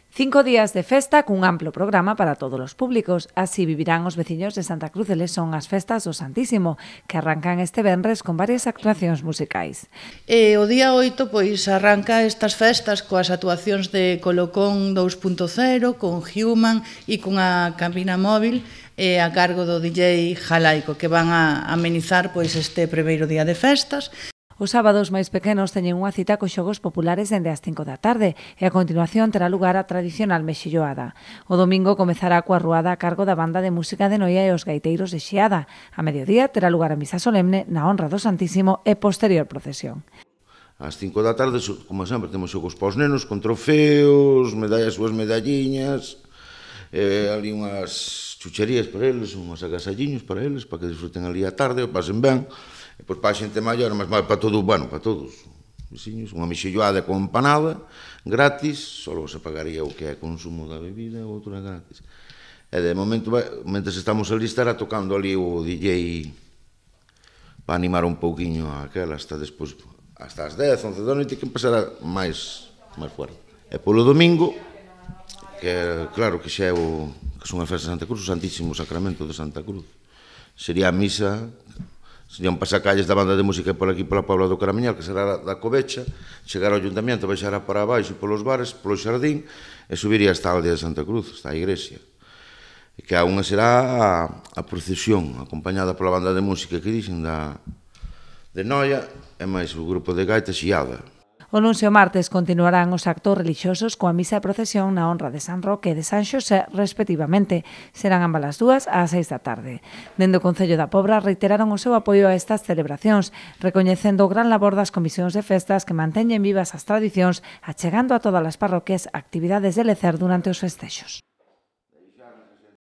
5 días de festa cun amplo programa para todos os públicos. Así vivirán os veciños de Santa Cruz de Lesón as festas do Santísimo, que arrancan este venres con varias actuacións musicais. O día 8 pois arranca estas festas coas actuacións de Colocón 2.0, con Human e con a cabina móvil a cargo do DJ Jalaico, que van a amenizar pois este primeiro día de festas. Os sábados máis pequenos teñen unha cita cos xogos populares dende as 5 da tarde e a continuación terá lugar a tradicional mexilloada. O domingo comezará coa ruada a cargo da banda de música de Noia e os gaiteiros de Xiada. A mediodía terá lugar a misa solemne na honra do Santísimo e posterior procesión. Ás 5 da tarde, como sempre, temos xogos para os nenos con trofeos, medallas, súas medalliñas, ali unhas chucherías para eles, unhas agasalliños para eles, para que disfruten ali a tarde, o pasen ben. E pois para a xente maior, mas para todo, bueno, para todos veciños, unha mexilloada con empanada, gratis, só se pagaría o que é consumo da bebida, outra gratis. E de momento, mentre estamos ali, estará tocando ali o DJ para animar un pouquiño aquela, hasta despois, hasta as 10, 11 da noite, que empezará máis fuerte. E polo domingo, que claro que xa é que son as festas de Santa Cruz, o Santísimo Sacramento de Santa Cruz, sería a misa. Sería un pasacalles da banda de música por aquí pola Pobla do Caramiñal, que será da Covecha, chegar ao Ayuntamiento, baixará para abaixo polos bares, polo xardín, e subiría hasta a aldea de Santa Cruz, hasta a igrexa. E que a unha será a procesión, acompañada pola banda de música que dixen de Noia, e máis o grupo de gaita Xiada. O luns e o martes continuarán os actos relixiosos coa misa e procesión na honra de San Roque e de San Xosé, respectivamente. Serán ambas as dúas ás 6 da tarde. Dende o Concello da Pobra reiteraron o seu apoio a estas celebracións, recoñecendo o gran labor das comisións de festas que manteñen vivas as tradicións, achegando a todas as parroquias actividades de lecer durante os festexos.